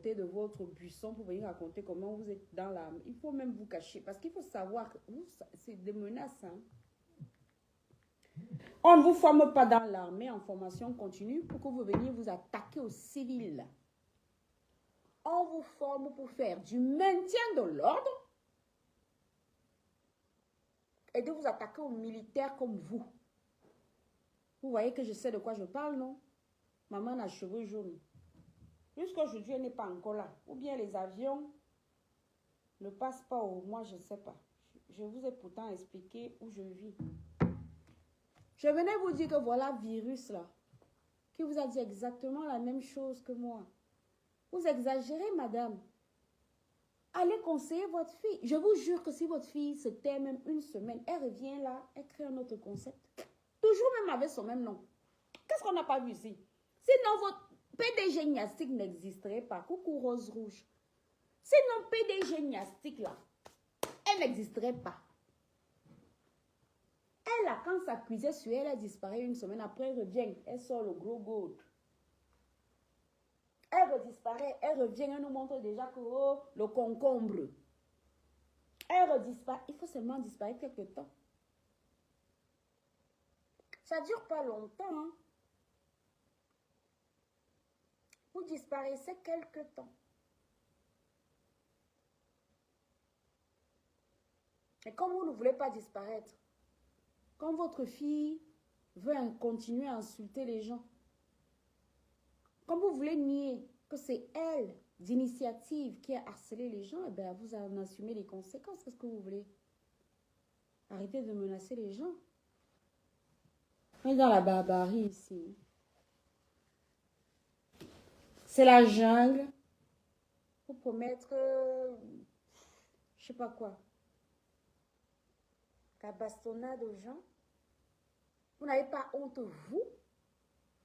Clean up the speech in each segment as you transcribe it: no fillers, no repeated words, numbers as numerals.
sortez de votre buisson pour venir raconter comment vous êtes dans l'armée. Il faut même vous cacher. Parce qu'il faut savoir que c'est des menaces. Hein. On ne vous forme pas dans l'armée en formation continue pour que vous veniez vous attaquer aux civils. On vous forme pour faire du maintien de l'ordre et de vous attaquer aux militaires comme vous. Vous voyez que je sais de quoi je parle, non? Maman a cheveux jaunes. Jusqu'à aujourd'hui, elle n'est pas encore là. Ou bien les avions ne passent pas au... Moi, je ne sais pas. Je vous ai pourtant expliqué où je vis. Je venais vous dire que voilà virus là, qui vous a dit exactement la même chose que moi. Vous exagérez, madame. Allez conseiller votre fille. Je vous jure que si votre fille se tait même une semaine, elle revient là, elle crée un autre concept. Toujours même avec son même nom. Qu'est-ce qu'on n'a pas vu ici? Sinon, votre PDG gymnastique n'existerait pas. Coucou Rose Rouge. Sinon, PDG gymnastique là, elle n'existerait pas. Elle, là, quand ça cuisait sur elle, elle disparaît une semaine après, elle revient. Elle sort le gros gold. Elle redisparaît, elle revient, elle nous montre déjà que oh, le concombre. Elle redisparaît. Il faut seulement disparaître quelque temps. Ça ne dure pas longtemps. Hein. Vous disparaissez quelque temps. Et comme vous ne voulez pas disparaître, quand votre fille veut continuer à insulter les gens, comme vous voulez nier que c'est elle, d'initiative, qui a harcelé les gens, eh bien, vous en assumez les conséquences. Qu'est-ce que vous voulez? Arrêtez de menacer les gens. On est dans la barbarie ici. C'est la jungle. Pour promettre, je sais pas quoi. La bastonnade aux gens. Vous n'avez pas honte, vous,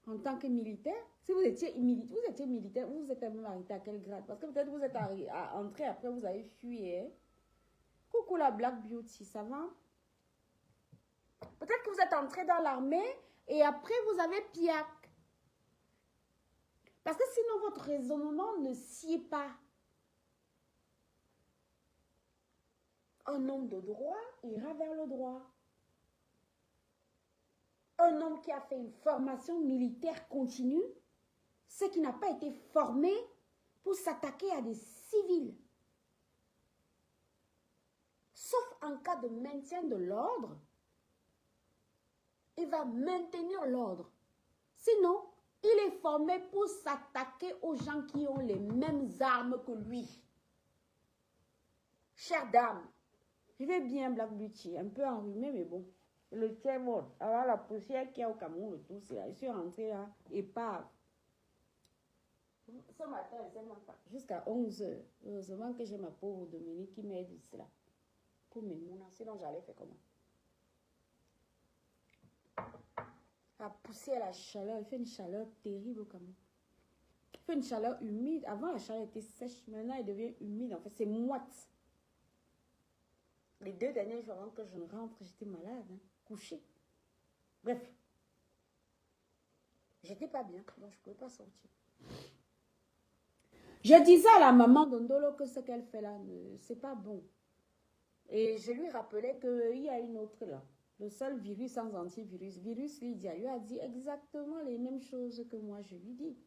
en tant que militaire? Si vous étiez militaire, vous êtes même arrêté à quel grade? Parce que peut-être vous êtes entré, après vous avez fui. Hein? Coucou la Black Beauty, ça va? Peut-être que vous êtes entré dans l'armée et après vous avez piac. Parce que sinon votre raisonnement ne sied pas. Un homme de droit ira vers le droit. Un homme qui a fait une formation militaire continue, c'est qui n'a pas été formé pour s'attaquer à des civils. Sauf en cas de maintien de l'ordre, il va maintenir l'ordre. Sinon, il est formé pour s'attaquer aux gens qui ont les mêmes armes que lui. Chère dame, je vais bien Black Beauty, un peu enrhumé, mais bon. Le tien bon. Alors la poussière qu'il y a au Cameroun, le tout, c'est là. Je suis rentrée là, épave. Ce matin, je ne sais même pas. Jusqu'à 11h. Heureusement que j'ai ma pauvre Dominique qui m'aide ici là. Pour mes mounas. Sinon, j'allais faire comment? La poussière, la chaleur. Il fait une chaleur terrible au Cameroun. Il fait une chaleur humide. Avant, la chaleur était sèche. Maintenant, elle devient humide. En fait, c'est moite. Les 2 derniers jours avant que je ne rentre, j'étais malade. Hein, couchée. Bref. J'étais pas bien. Donc, je ne pouvais pas sortir. Je disais à la maman d'Ondolo que ce qu'elle fait là, c'est pas bon. Et je lui rappelais qu'il y a une autre là. Le seul virus sans antivirus. Virus Lydia lui a dit exactement les mêmes choses que moi je lui dis.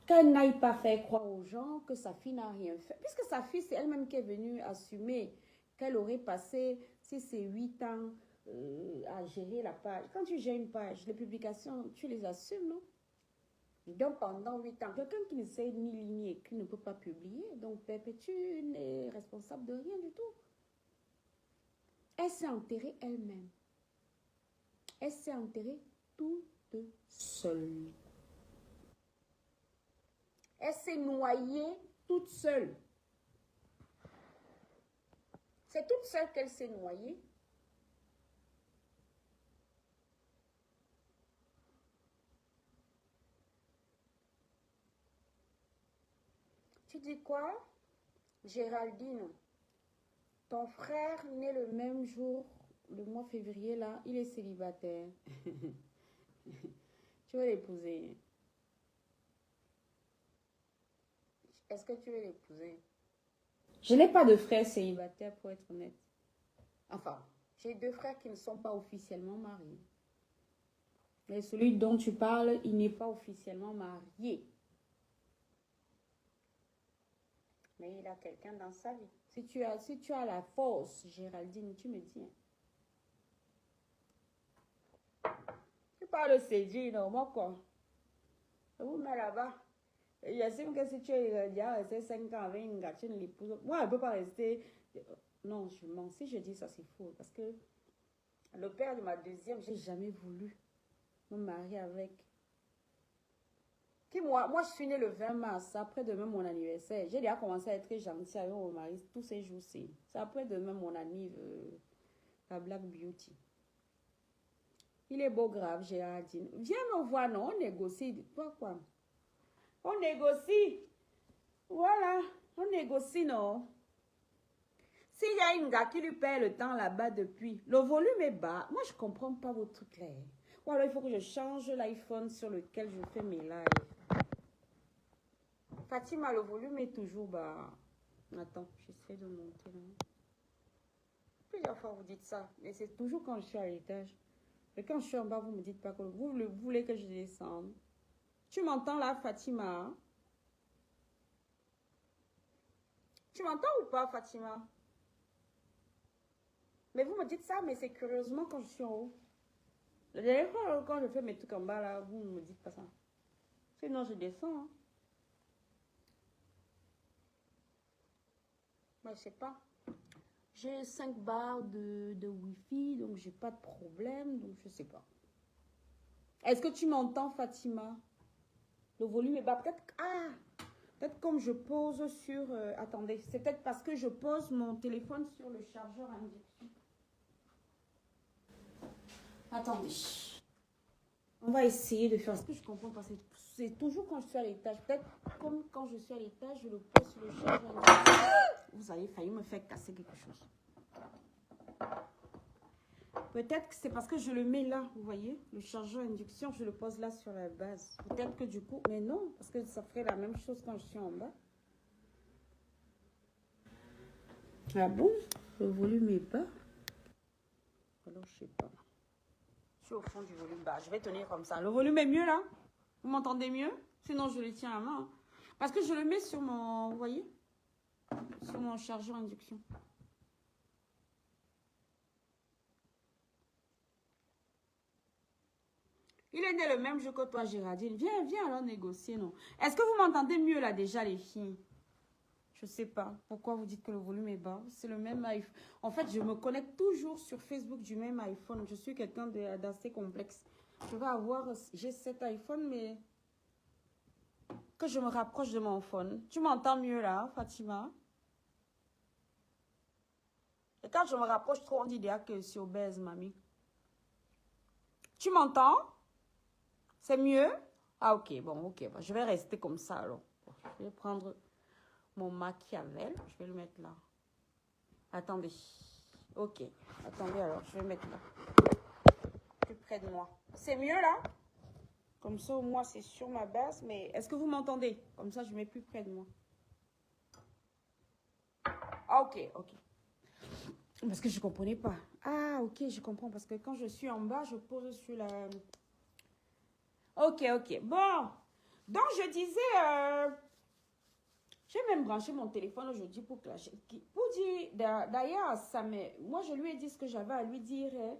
Qu'elle n'aille pas faire croire aux gens que sa fille n'a rien fait. Puisque sa fille, c'est elle-même qui est venue assumer qu'elle aurait passé, si c'est 8 ans, à gérer la page. Quand tu gères une page, les publications, tu les assumes, non? Donc, pendant 8 ans, quelqu'un qui ne sait ni lire ni écrire ne peut pas publier. Donc, Perpétue n'est responsable de rien du tout. Elle s'est enterrée elle-même. Elle s'est enterrée toute seule. Elle s'est noyée toute seule. C'est toute seule qu'elle s'est noyée. Tu dis quoi? Géraldine, ton frère né le même jour, le mois février, là, il est célibataire. Tu vas l'épouser. Est-ce que tu veux l'épouser? Je n'ai pas de frère célibataire, pour être honnête. Enfin, j'ai 2 frères qui ne sont pas officiellement mariés. Mais celui dont tu parles, il n'est pas officiellement marié. Mais il a quelqu'un dans sa vie. Si tu as la force, Géraldine, tu me dis. Tu parles de séduire, non, moi quoi? Je vous mets là-bas. J'estime que si tu es déjà resté 5 ans avec une gars, tu ne l'épouses. Moi, je ne peux pas rester. Non, je mens. Si je dis ça, c'est faux. Parce que le père de ma deuxième, je n'ai jamais voulu me marier avec. Moi, je suis née le 20 mars, après-demain mon anniversaire. J'ai déjà commencé à être gentille avec mon mari tous ces jours-ci. C'est après-demain mon anniversaire, la Black Beauty. Il est beau grave, Géraldine. Viens me voir, non, on négocie. Pourquoi? On négocie. Voilà, on négocie, non. S'il y a une gars qui lui perd le temps là-bas depuis, le volume est bas. Moi, je ne comprends pas vos trucs là. Ou alors, il faut que je change l'iPhone sur lequel je fais mes lives. Fatima, le volume est toujours bas. Attends, j'essaie de monter là. Plusieurs fois, vous dites ça. Mais c'est toujours quand je suis à l'étage. Et quand je suis en bas, vous ne me dites pas que vous voulez que je descende. Tu m'entends là, Fatima? Tu m'entends ou pas, Fatima? Mais vous me dites ça, mais c'est curieusement quand je suis en haut. La dernière fois, quand je fais mes trucs en bas, là, vous ne me dites pas ça. Sinon, je descends. Hein. Moi, je sais pas. J'ai 5 barres de Wi-Fi, donc j'ai pas de problème, donc je sais pas. Est-ce que tu m'entends, Fatima? Le volume est bas. Peut-être... Ah! Peut-être comme je pose sur... attendez, c'est peut-être parce que je pose mon téléphone sur le chargeur induction. Attendez. On va essayer de faire ce que je comprends pas. C'est toujours quand je suis à l'étage. Peut-être comme quand je suis à l'étage, je le pose sur le chargeur induction. Vous avez failli me faire casser quelque chose. Peut-être que c'est parce que je le mets là, vous voyez, le chargeur induction, je le pose là sur la base. Peut-être que du coup, mais non, parce que ça ferait la même chose quand je suis en bas. Ah bon? Le volume est bas? Alors, je sais pas. Je suis au fond du volume bas. Je vais tenir comme ça. Le volume est mieux là? Vous m'entendez mieux? Sinon, je le tiens à main. Parce que je le mets sur mon, vous voyez, sur mon chargeur induction. Il est né le même jour que toi, Géraldine. Viens, viens alors négocier, non? Est-ce que vous m'entendez mieux là déjà, les filles? Je sais pas pourquoi vous dites que le volume est bas. C'est le même iPhone. En fait, je me connecte toujours sur Facebook du même iPhone. Je suis quelqu'un d'assez complexe. Je vais avoir... J'ai cet iPhone, mais... Que je me rapproche de mon phone. Tu m'entends mieux là, Fatima? Et quand je me rapproche trop, on dit déjà que c'est obèse, mamie. Tu m'entends? C'est mieux? Ah, ok. Bon, ok. Bon, je vais rester comme ça alors. Bon, je vais prendre mon Machiavel. Je vais le mettre là. Attendez. Ok. Attendez alors. Je vais mettre là. Plus près de moi. C'est mieux là? Comme ça, au moins, c'est sur ma base. Mais est-ce que vous m'entendez? Comme ça, je mets plus près de moi. Ah, ok. Ok. Parce que je ne comprenais pas. Ah, ok. Je comprends. Parce que quand je suis en bas, je pose sur la... Ok, ok. Bon. Donc, je disais... J'ai même branché mon téléphone aujourd'hui pour clasher. Pour dire, d'ailleurs, moi, je lui ai dit ce que j'avais à lui dire. Hein.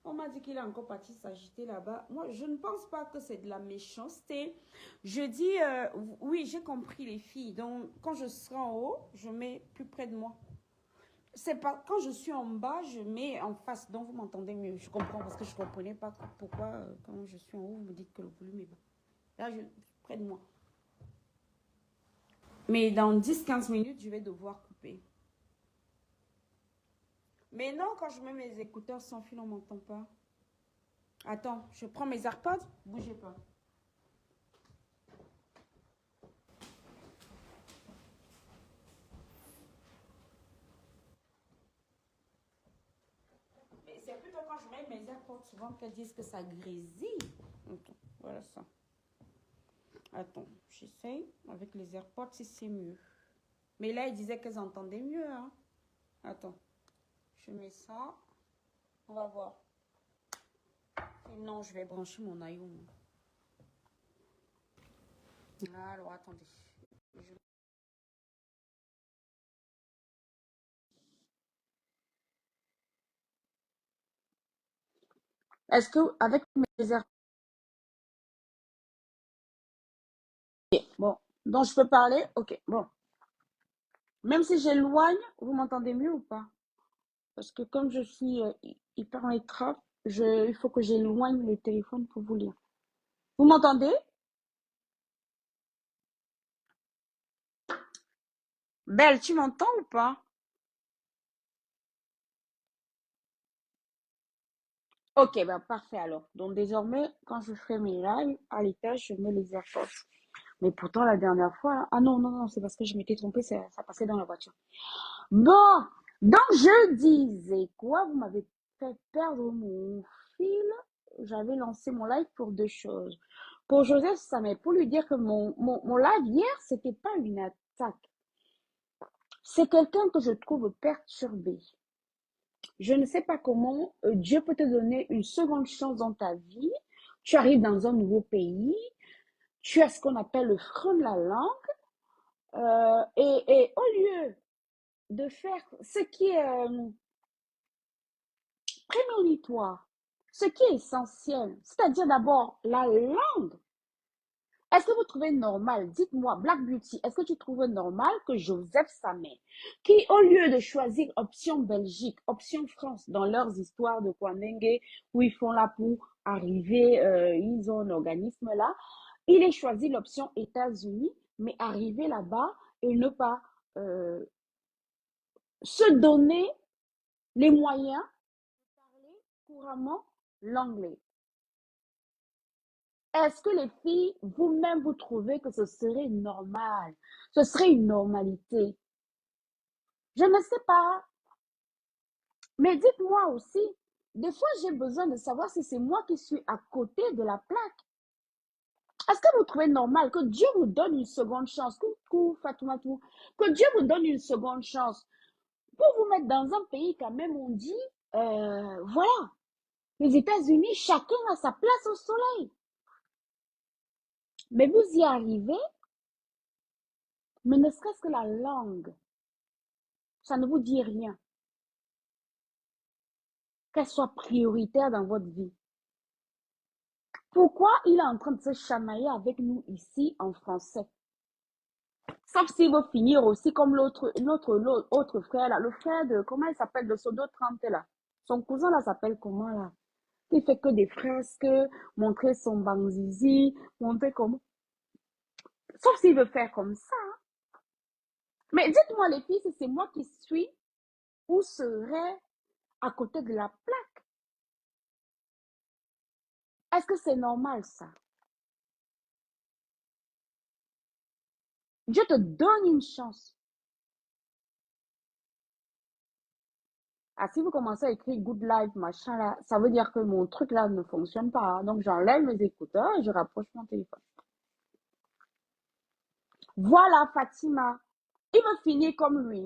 On m'a dit qu'il est encore parti s'agiter là-bas. Moi, je ne pense pas que c'est de la méchanceté. Je dis, oui, j'ai compris les filles. Donc, quand je serai en haut, je mets plus près de moi. C'est pas quand je suis en bas, je mets en face. Donc, vous m'entendez mieux. Je comprends parce que je ne comprenais pas pourquoi, quand je suis en haut, vous me dites que le volume est bas. Là, je près de moi. Mais dans 10-15 minutes, je vais devoir couper. Mais non, quand je mets mes écouteurs sans fil, on ne m'entend pas. Attends, je prends mes AirPods. Bougez pas. Mais c'est plutôt quand je mets mes AirPods souvent qu'elles disent que ça grésille. Okay, voilà ça. Attends, j'essaye avec les AirPods si c'est mieux. Mais là, ils disaient qu'elles entendaient mieux. Hein. Attends, je mets ça. On va voir. Non, je vais brancher mon iPhone. Alors, attendez. Est-ce que avec mes AirPods, bon, donc je peux parler? Ok, bon. Même si j'éloigne, vous m'entendez mieux ou pas? Parce que comme je suis hyper en écran, il faut que j'éloigne le téléphone pour vous lire. Vous m'entendez? Belle, tu m'entends ou pas? Ok, bah parfait alors. Donc désormais, quand je ferai mes lives à l'étage, je mets les AirPods. Mais pourtant, la dernière fois, ah non, non, non, c'est parce que je m'étais trompée, ça passait dans la voiture. Bon, donc je disais quoi? Vous m'avez fait perdre mon fil. J'avais lancé mon live pour deux choses. Pour Joseph Samet, pour lui dire que mon live hier, c'était pas une attaque. C'est quelqu'un que je trouve perturbé. Je ne sais pas comment Dieu peut te donner une seconde chance dans ta vie. Tu arrives dans un nouveau pays, tu as ce qu'on appelle le frein de la langue, et au lieu de faire ce qui est prémonitoire, ce qui est essentiel, c'est-à-dire d'abord la langue. Est-ce que vous trouvez normal, dites-moi, Black Beauty, est-ce que tu trouves normal que Joseph Samet, qui au lieu de choisir option Belgique, option France, dans leurs histoires de Kwanenge, où ils font là pour arriver, ils ont un organisme là, il ait choisi l'option États-Unis, mais arriver là-bas et ne pas euh, se donner les moyens de parler couramment l'anglais. Est-ce que les filles, vous-même, vous trouvez que ce serait normal? Ce serait une normalité? Je ne sais pas. Mais dites-moi aussi, des fois, j'ai besoin de savoir si c'est moi qui suis à côté de la plaque. Est-ce que vous trouvez normal que Dieu vous donne une seconde chance? Coucou, Fatoumatou. Que Dieu vous donne une seconde chance pour vous mettre dans un pays quand même, on dit, voilà, les États-Unis, chacun a sa place au soleil. Mais vous y arrivez, mais ne serait-ce que la langue, ça ne vous dit rien. Qu'elle soit prioritaire dans votre vie. Pourquoi il est en train de se chamailler avec nous ici en français? Sauf s'il veut finir aussi comme l'autre frère là, le frère de, comment il s'appelle, de Sodo 30 là. Son cousin là s'appelle comment là? Qui fait que des fresques, montrer son bangzizi, montrer comment. Sauf s'il veut faire comme ça. Mais dites-moi les filles, si c'est moi qui suis ou serait à côté de la plaque. Est-ce que c'est normal ça? Dieu te donne une chance. Ah, si vous commencez à écrire good life, machin là, ça veut dire que mon truc là ne fonctionne pas. Hein. Donc j'enlève mes écouteurs et je rapproche mon téléphone. Voilà Fatima. Il veut finir comme lui.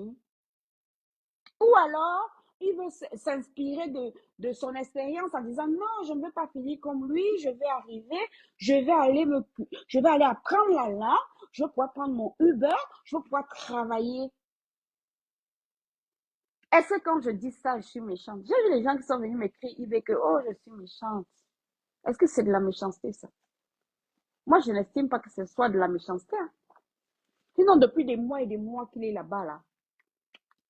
Ou alors, il veut s'inspirer de son expérience en disant non, je ne veux pas finir comme lui, je vais arriver, je vais aller apprendre la langue, je vais pouvoir prendre mon Uber, je vais pouvoir travailler. Est-ce que quand je dis ça, je suis méchante? J'ai vu les gens qui sont venus m'écrire, ils disent que oh, je suis méchante. Est-ce que c'est de la méchanceté, ça? Moi, je n'estime pas que ce soit de la méchanceté. Hein. Sinon, depuis des mois et des mois qu'il est là-bas, là,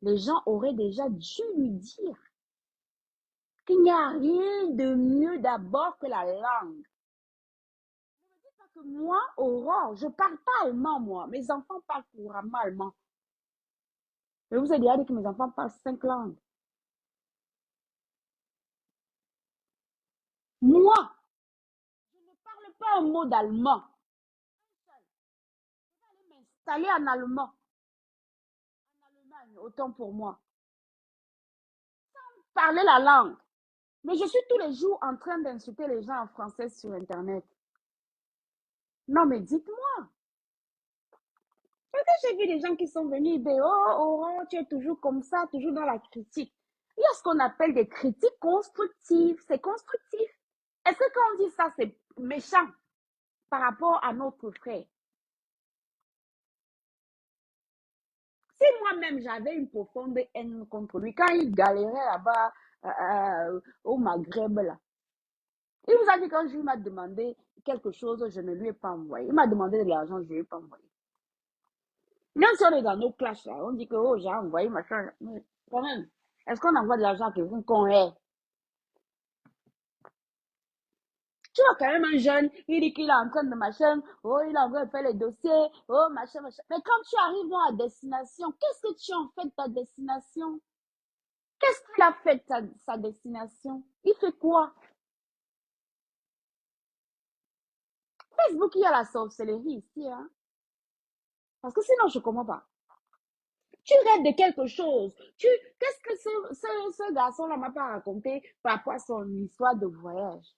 les gens auraient déjà dû lui dire qu'il n'y a rien de mieux d'abord que la langue. Parce que moi, Aurore, je ne parle pas allemand, moi. Mes enfants parlent couramment allemand. Je vous ai déjà dit que mes enfants parlent 5 langues. Moi, je ne parle pas un mot d'allemand. Je vais aller m'installer en allemand, en Allemagne, autant pour moi. Parler la langue. Mais je suis tous les jours en train d'insulter les gens en français sur Internet. Non, mais dites-moi. Parce que j'ai vu des gens qui sont venus dire, oh, Aurore, tu es toujours comme ça, toujours dans la critique. Il y a ce qu'on appelle des critiques constructives. C'est constructif. Est-ce que quand on dit ça, c'est méchant par rapport à notre frère? Si moi-même j'avais une profonde haine contre lui, quand il galérait là-bas au Maghreb, là, il vous a dit quand je lui m'a demandé quelque chose, je ne lui ai pas envoyé. Il m'a demandé de l'argent, je ne lui ai pas envoyé. Même si on est dans nos clashs, là, on dit que oh, j'ai envoyé machin. Mais quand même, est-ce qu'on envoie de l'argent à quelqu'un qu'on est? Tu vois quand même un jeune, il dit qu'il est en train de machin, oh, il est en train de faire les dossiers, oh, machin, machin. Mais quand tu arrives à destination, qu'est-ce que tu en fais de ta destination? Qu'est-ce qu'il a fait de sa destination? Il fait quoi? Facebook, il y a la sorcellerie ici, hein? Parce que sinon, je ne comprends pas. Tu rêves de quelque chose. Qu'est-ce que ce garçon-là m'a pas raconté par rapport à son histoire de voyage?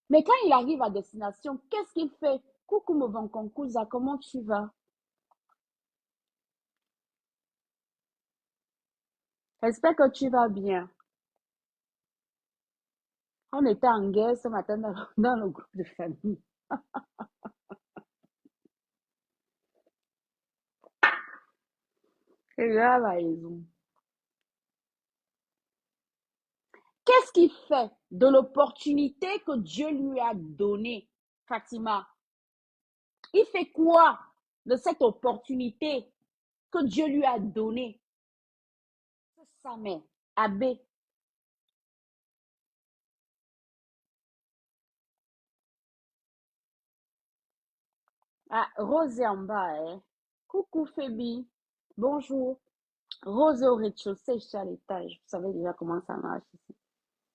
Mais quand il arrive à destination, qu'est-ce qu'il fait? Coucou, mon bon concousa, comment tu vas? J'espère que tu vas bien. On était en guerre ce matin dans le groupe de famille. Et là, la raison. Qu'est-ce qu'il fait de l'opportunité que Dieu lui a donnée, Fatima? Il fait quoi de cette opportunité que Dieu lui a donnée? C'est sa mère, Abbé. Ah, Rose est en bas, hein. Coucou, Phoebe. Bonjour. Rose au rez-de-chaussée, je suis à l'étage. Vous savez déjà comment ça marche ici.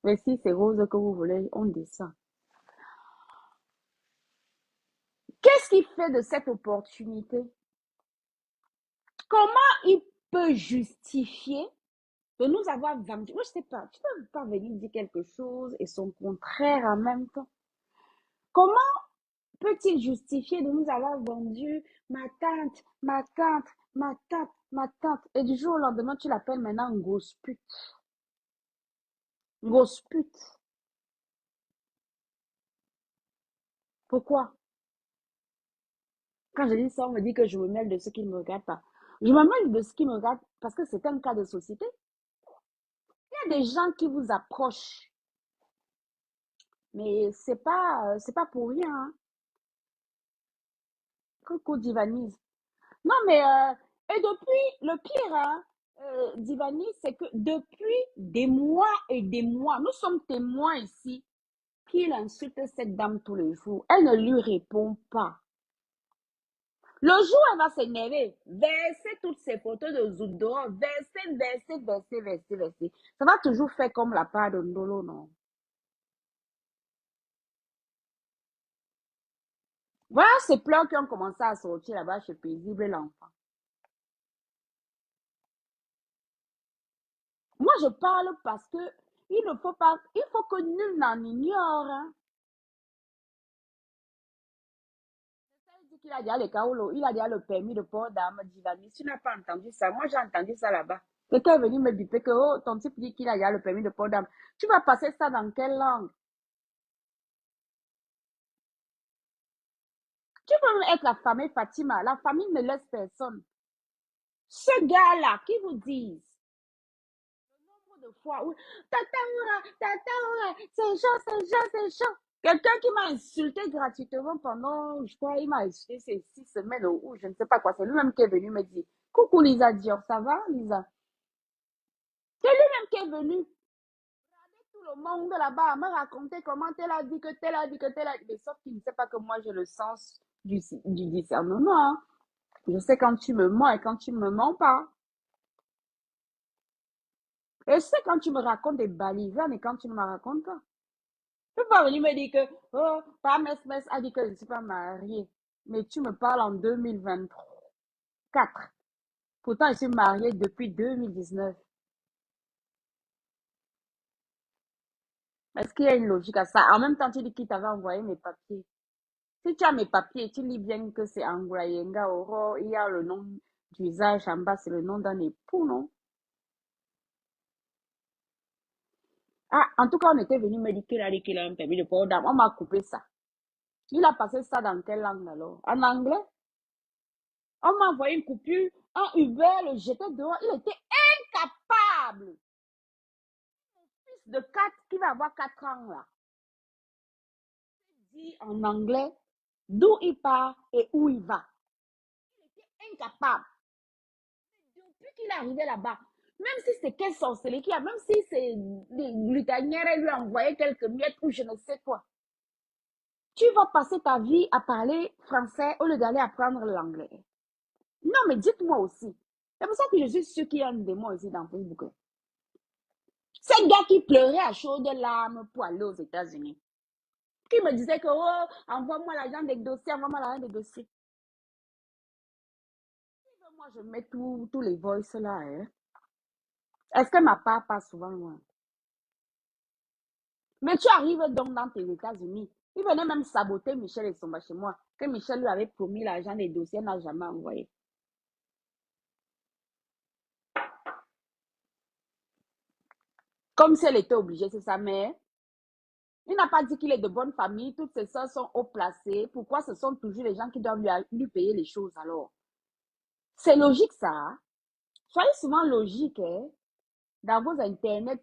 Mais si c'est Rose que vous voulez, on descend. Qu'est-ce qu'il fait de cette opportunité? Comment il peut justifier de nous avoir vendu? Moi, je sais pas. Tu peux pas venir dire quelque chose et son contraire en même temps. Comment peut-il justifier de nous avoir vendu ma tante, ma tante, ma tante, ma tante? Et du jour au lendemain, tu l'appelles maintenant grosse pute. Grosse pute. Pourquoi? Quand je dis ça, on me dit que je me mêle de ce qui ne me regarde pas. Je me mêle de ce qui me regarde parce que c'est un cas de société. Il y a des gens qui vous approchent, mais c'est pas pour rien, hein. Coucou Divanise. Non, mais et depuis, le pire, hein, Divanise, c'est que depuis des mois et des mois, nous sommes témoins ici, qu'il insulte cette dame tous les jours. Elle ne lui répond pas. Le jour où elle va s'énerver, verser toutes ces photos de Zoudor, verser, verser, verser, verser, verser. Ça va toujours faire comme la part de Ndolo, non? Voilà ces pleurs qui ont commencé à sortir là-bas chez Paisible l'enfant. Moi, je parle parce que il ne faut pas, il faut que nul n'en ignore, hein. Il dit qu'il a déjà le Kaolo, il a déjà le permis de port d'armes d'Ivani. Tu n'as pas entendu ça. Moi, j'ai entendu ça là-bas. Quelqu'un est venu me biper que oh, ton type dit qu'il a déjà le permis de port d'armes. Tu vas passer ça dans quelle langue? Tu peux même être la famille Fatima. La famille ne laisse personne. Ce gars-là, qui vous dit nombre de fois où tata, c'est chaud, c'est chaud, c'est chaud. Quelqu'un qui m'a insulté gratuitement pendant, je crois, il m'a insulté ces 6 semaines ou je ne sais pas quoi. C'est lui-même qui est venu me dire, coucou Lisa Dior, ça va, Lisa? C'est lui-même qui est venu. Tout le monde là-bas me raconter comment tel a dit que tel a dit que tel a dit. Mais sauf qu'il ne sait pas que moi j'ai le sens du discernement, hein. Je sais quand tu me mens et quand tu ne me mens pas. Et je sais quand tu me racontes des balisanes et quand tu ne me racontes pas. Tu peux pas venir me dire que, oh, Pam Mes a dit que je ne suis pas mariée. Mais tu me parles en 2024. Pourtant, je suis mariée depuis 2019. Est-ce qu'il y a une logique à ça? En même temps, tu dis qu'il t'avait envoyé mes papiers. Si tu as mes papiers, tu lis bien que c'est Angulayenga Oro, il y a le nom d'usage en bas, c'est le nom d'un époux, non? Ah, en tout cas, on était venu me dire qu'il a un permis de port d'armes. On m'a coupé ça. Il a passé ça dans quelle langue alors? En anglais? On m'a envoyé une coupure, un Uber, le jetait dehors. Il était incapable. Fils de 4 qui va avoir 4 ans là, dit en anglais d'où il part et où il va. Il était incapable. Depuis qu'il est arrivé là-bas, même si c'est quel sorcellerie qu'il y a, même si c'est les glutanières lui a envoyé quelques miettes ou je ne sais quoi, tu vas passer ta vie à parler français au lieu d'aller apprendre l'anglais. Non, mais dites-moi aussi. C'est pour ça que je suis sûre qu'il y a un démon ici dans Facebook. C'est gars qui pleurait à chaudes larmes pour aller aux États-Unis. Qui me disait que, oh, envoie-moi l'argent des dossiers, envoie-moi l'argent des dossiers. Moi, je mets tous les voices là. Hein. Est-ce que ma part passe souvent loin? Mais tu arrives donc dans tes États-Unis. Il venait même saboter Michel et Somba chez moi. Que Michel lui avait promis l'argent des dossiers, n'a jamais envoyé. Comme si elle était obligée, c'est sa mère. Il n'a pas dit qu'il est de bonne famille. Toutes ses soeurs sont haut placées. Pourquoi ce sont toujours les gens qui doivent lui payer les choses alors? C'est logique ça. Hein? Soyez souvent logique hein, dans vos internets.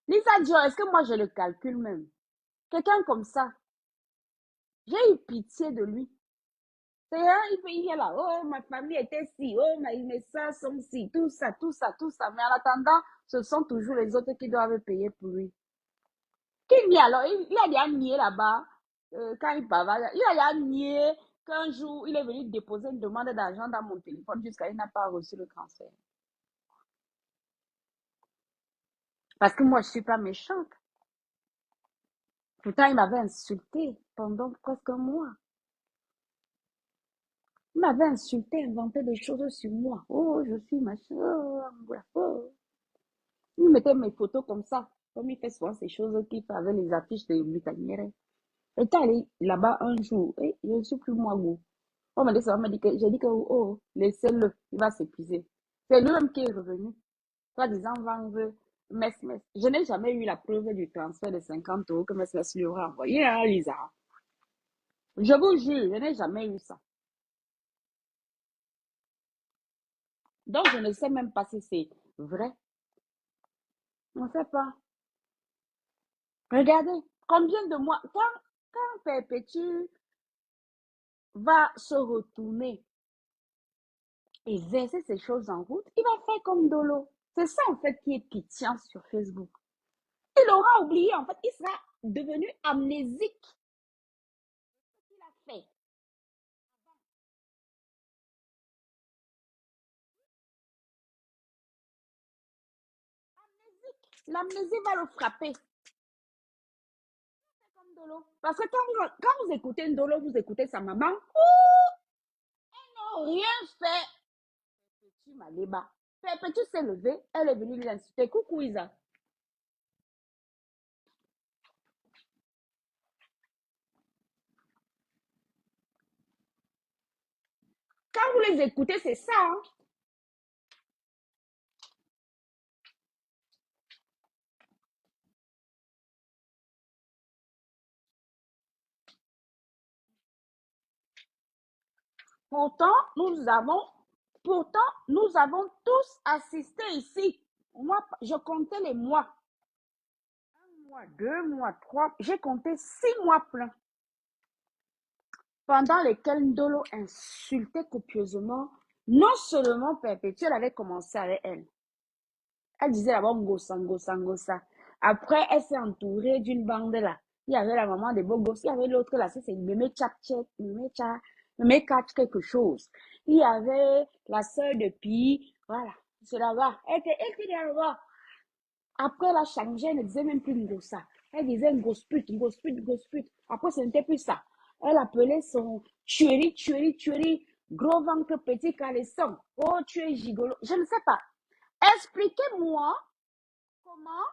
Lisa Dior, est-ce que moi je le calcule même? Quelqu'un comme ça, j'ai eu pitié de lui. C'est un, il vient là, oh, ma famille était ci, oh, mes soeurs sont ci, tout ça, tout ça, tout ça. Mais en attendant, ce sont toujours les autres qui doivent payer pour lui. Qui nie alors? Il a déjà nié là-bas, quand il parle, il a déjà nié qu'un jour, il est venu déposer une demande d'argent dans mon téléphone jusqu'à il n'a pas reçu le transfert. Parce que moi, je ne suis pas méchante. Pourtant, il m'avait insulté pendant presque un mois. Il m'avait insulté, inventé des choses sur moi. Oh, je suis machin. Oh. Il mettait mes photos comme ça. Comme il fait souvent ces choses qu'il fait avec les affiches de Britannières. Et t'es allé là-bas un jour. Et je ne suis plus moi, go. On m'a dit ça, on m'a dit que, j'ai dit que, oh, laissez-le, il va s'épuiser. C'est lui-même qui est revenu. Toi, disant, vendre, Mesmes. Je n'ai jamais eu la preuve du transfert de 50 euros que Mesmes lui aurait envoyé, hein, Lisa. Je vous jure, je n'ai jamais eu ça. Donc, je ne sais même pas si c'est vrai. On ne sait pas. Regardez, combien de mois, quand Perpétue va se retourner et verser ces choses en route, il va faire comme Dolo. C'est ça, en fait, qui est pitié sur Facebook. Il aura oublié, en fait, il sera devenu amnésique. Il a fait. L'amnésie va le frapper. C'est comme Dolo. Parce que quand vous écoutez Ndolo, vous écoutez sa maman, ils n'ont rien fait. Perpétue Maléba. Perpétue s'est levée, elle est venue lui insulter. Coucou Isa. Quand vous les écoutez, c'est ça. Hein? Pourtant, pourtant, nous avons tous assisté ici. Moi, je comptais les mois. Un mois, 2 mois, 3. J'ai compté 6 mois pleins. Pendant lesquels Ndolo insultait copieusement. Non seulement Perpétuel avait commencé avec elle. Elle disait d'abord Ngosa, Ngosa, Ngosa. Après, elle s'est entourée d'une bande là. Il y avait la maman des beaux gosses. Il y avait l'autre là, c'est Mémé Tchapchek, Mémé Katch quelque chose. Il y avait la sœur de Pi. Voilà, c'est là-bas. Elle était là-bas. Après, elle a changé. Elle ne disait même plus Ngosa. Elle disait Ngosput, Ngosput, Ngosput. Après, ce n'était plus ça. Elle appelait son tuerie, tuerie, tuerie. Gros ventre, petit caleçon. Oh, tu es gigolo. Je ne sais pas. Expliquez-moi comment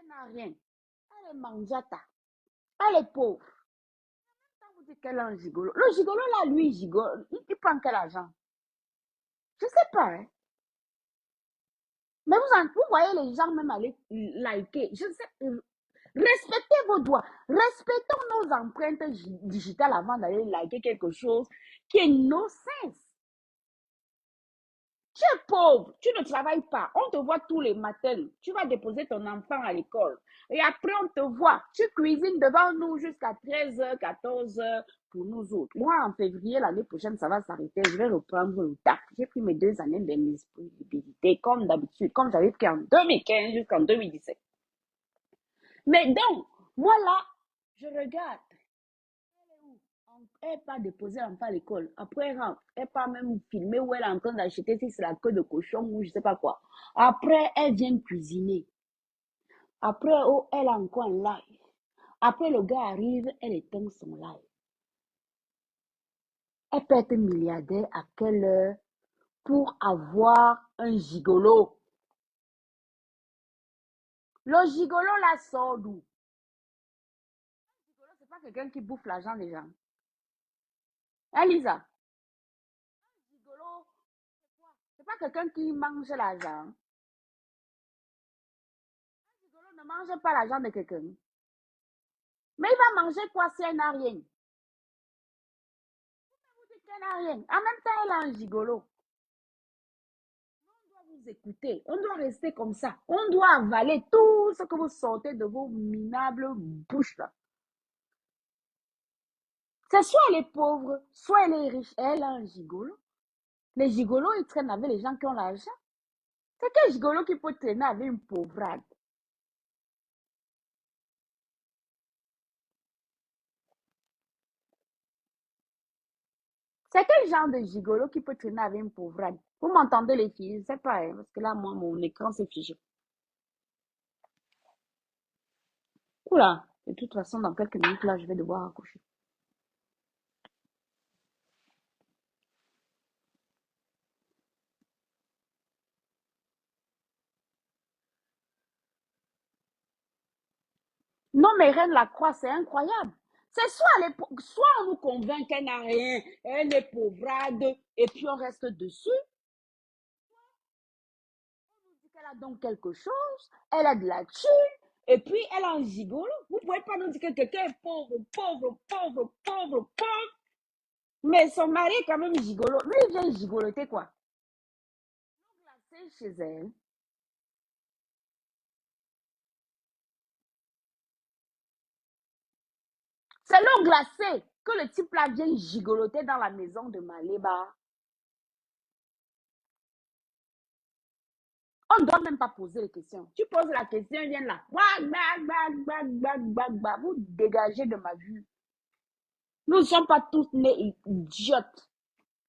elle n'a rien. Elle est mangiata. Elle est pauvre. Quand vous dites qu'elle est un gigolo. Le gigolo, là, lui, gigolo. Il prend quel argent? Je ne sais pas. Hein. Mais vous voyez les gens même aller liker. Je ne sais. Respectez vos droits. Respectons nos empreintes digitales avant d'aller liker quelque chose qui est nonsense. Tu es pauvre, tu ne travailles pas, on te voit tous les matins, tu vas déposer ton enfant à l'école et après on te voit, tu cuisines devant nous jusqu'à 13h, 14h pour nous autres. Moi, en février, l'année prochaine, ça va s'arrêter, je vais reprendre le taf. J'ai pris mes 2 années d'indisponibilité comme d'habitude, comme j'avais pris en 2015 jusqu'en 2017. Mais donc, moi là, je regarde. Elle n'est pas déposer l'enfant à l'école. Après, elle rentre. Elle pas même filmer où elle est en train d'acheter si c'est la queue de cochon ou je sais pas quoi. Après, elle vient cuisiner. Après, oh, elle a encore un live. Après, le gars arrive, elle éteint son live. Elle peut être milliardaire à quelle heure pour avoir un gigolo? Le gigolo la sort d'où? Le gigolo, c'est pas quelqu'un qui bouffe l'argent des gens. Hein, Lisa? Le gigolo, c'est pas quelqu'un qui mange l'argent. Le gigolo ne mange pas l'argent de quelqu'un. Mais il va manger quoi si elle n'a rien? Vous dites qu'elle n'a rien. En même temps, elle a un gigolo. On doit vous écouter. On doit rester comme ça. On doit avaler tout ce que vous sortez de vos minables bouches là. C'est soit elle est pauvre, soit elle est riche. Elle a un gigolo. Les gigolos, ils traînent avec les gens qui ont l'argent. C'est quel gigolo qui peut traîner avec une pauvrade? C'est quel genre de gigolo qui peut traîner avec une pauvrade? Vous m'entendez les filles? Je ne sais pas, hein, parce que là, moi, mon écran s'est figé. Oula, de toute façon, dans quelques minutes, là, je vais devoir accoucher. Non, mais Reine Lacroix, c'est incroyable. C'est soit on nous convainc qu'elle n'a rien, elle est pauvrade, et puis on reste dessus. On nous dit qu'elle a donc quelque chose, elle a de la thune, et puis elle a un gigolo. Vous ne pouvez pas nous dire que quelqu'un est pauvre, pauvre, pauvre, pauvre, pauvre. Mais son mari est quand même gigolo. Lui, il vient gigoloter quoi? C'est chez elle. C'est l'eau glacée que le type là vient gigoloter dans la maison de Maléba. On ne doit même pas poser les questions. Tu poses la question, il vient là. Vous dégagez de ma vue. Nous ne sommes pas tous nés idiotes.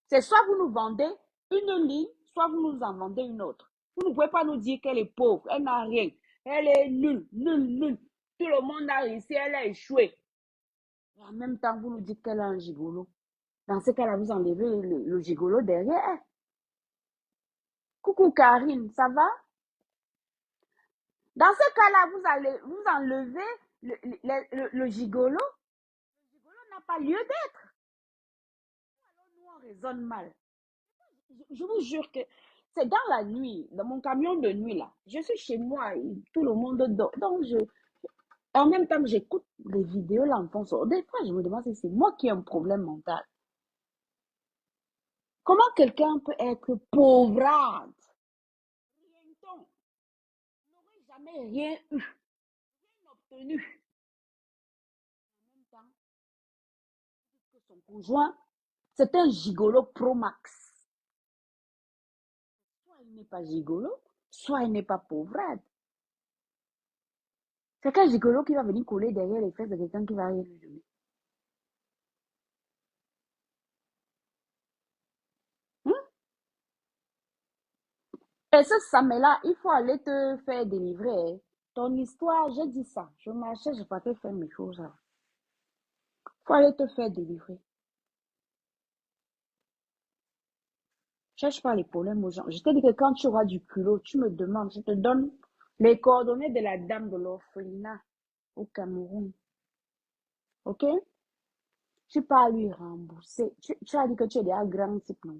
C'est soit vous nous vendez une ligne, soit vous nous en vendez une autre. Vous ne pouvez pas nous dire qu'elle est pauvre, elle n'a rien. Elle est nulle, nulle, nulle. Tout le monde a réussi, elle a échoué. Et en même temps, vous nous dites qu'elle a un gigolo. Dans ce cas-là, vous enlevez le gigolo derrière. Coucou Karine, ça va? Dans ce cas-là, vous allez vous enlever le gigolo. Le gigolo n'a pas lieu d'être. Alors nous, on raisonne mal. Je vous jure que c'est dans la nuit, dans mon camion de nuit là. Je suis chez moi, tout le monde dort. Donc, en même temps, j'écoute les vidéos, l'enfant sort. Des fois, je me demande si c'est moi qui ai un problème mental. Comment quelqu'un peut être pauvrade? Rien donc. N'aurait jamais rien eu, rien obtenu. En même temps, que son conjoint, c'est un gigolo pro max. Soit il n'est pas gigolo, soit il n'est pas pauvrade. C'est quel gigolo qui va venir coller derrière les fesses de quelqu'un qui va rien lui donner. Hein? Et ce Samela, il faut aller te faire délivrer. Hein. Ton histoire, j'ai dit ça. Je marchais, je partais faire mes choses. Il faut aller te faire délivrer. Cherche pas les problèmes aux gens. Je t'ai dit que quand tu auras du culot, tu me demandes, je te donne les coordonnées de la dame de l'orphelinat au Cameroun. OK? Tu pas lui rembourser. Tu as dit que tu es déjà grand type, non?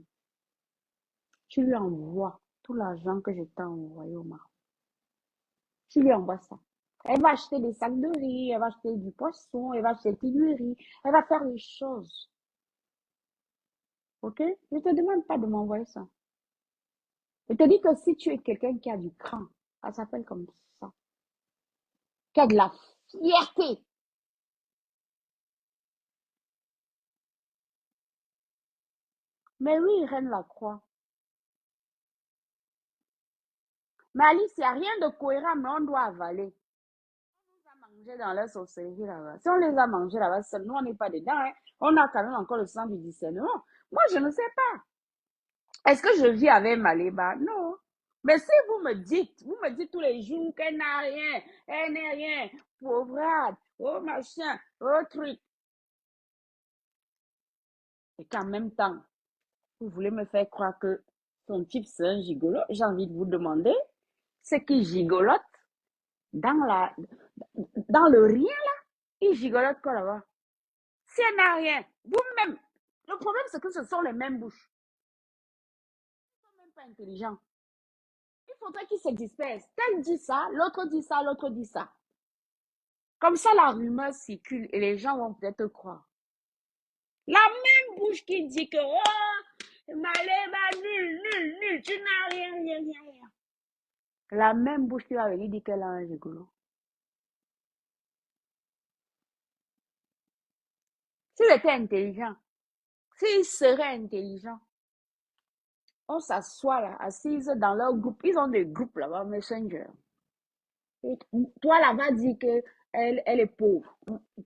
Tu lui envoies tout l'argent que je t'ai envoyé au Maroc. Tu lui envoies ça. Elle va acheter des sacs de riz, elle va acheter du poisson, elle va acheter du riz, elle va faire les choses. OK? Je ne te demande pas de m'envoyer ça. Je te dis que si tu es quelqu'un qui a du cran, ça s'appelle comme ça, qui a de la fierté. Mais oui, Reine la croix. Mais Alice, il n'y a rien de cohérent, mais on doit avaler. On les a mangés dans leur sorcellerie là-bas. Si on les a mangés là-bas, nous, on n'est pas dedans. Hein. On a quand même encore le sang du discernement. Moi, je ne sais pas. Est-ce que je vis avec Maléba? Non. Mais si vous me dites tous les jours qu'elle n'a rien, elle n'est rien, pauvrade, oh machin, oh truc. Et qu'en même temps, vous voulez me faire croire que son type c'est un gigolo? J'ai envie de vous demander, c'est qui gigolote dans dans le rien là? Il gigolote quoi là-bas? Si elle n'a rien, vous-même, le problème c'est que ce sont les mêmes bouches. Ils ne sont même pas intelligents. Il faudrait qu'ils se dispersent. Tel dit ça, l'autre dit ça, l'autre dit ça. Comme ça, la rumeur circule et les gens vont peut-être croire. La même bouche qui dit que, oh, Maléba, nul, nul, nul, tu n'as rien, rien, rien, rien. La même bouche qui va venir dire qu'elle a un gigolo. S'il était intelligent, s'il serait intelligent, on s'assoit là, assise dans leur groupe. Ils ont des groupes là-bas, Messenger. Et toi là, va dire que elle est pauvre.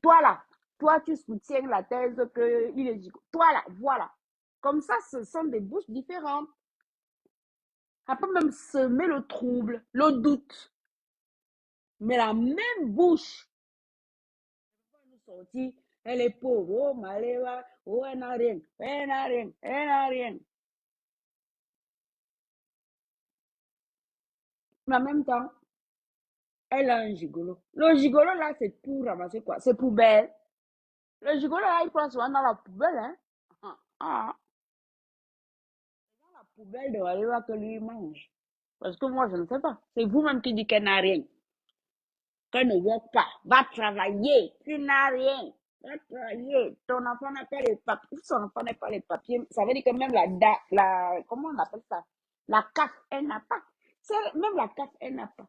Toi là, toi tu soutiens la thèse qu'il est gigolo. Toi là, voilà. Comme ça, ce sont des bouches différentes. Ça peut même semer le trouble, le doute. Mais la même bouche va nous sortir, elle est pauvre, oh Maléva, oh elle n'a rien, elle n'a rien, elle n'a rien. Mais en même temps, elle a un gigolo. Le gigolo là, c'est pour ramasser quoi? C'est poubelle. Le gigolo là, il prend souvent dans la poubelle, hein. Ah, dans la poubelle de Maléva que lui mange. Parce que moi, je ne sais pas. C'est vous-même qui dites qu'elle n'a rien. Qu'elle ne veut pas. Va travailler. Tu n'as rien. Va travailler. Ton enfant n'a pas les papiers. Si son enfant n'a pas les papiers, ça veut dire que même comment on appelle ça? La CAF, elle n'a pas. Même la CAF, elle n'a pas.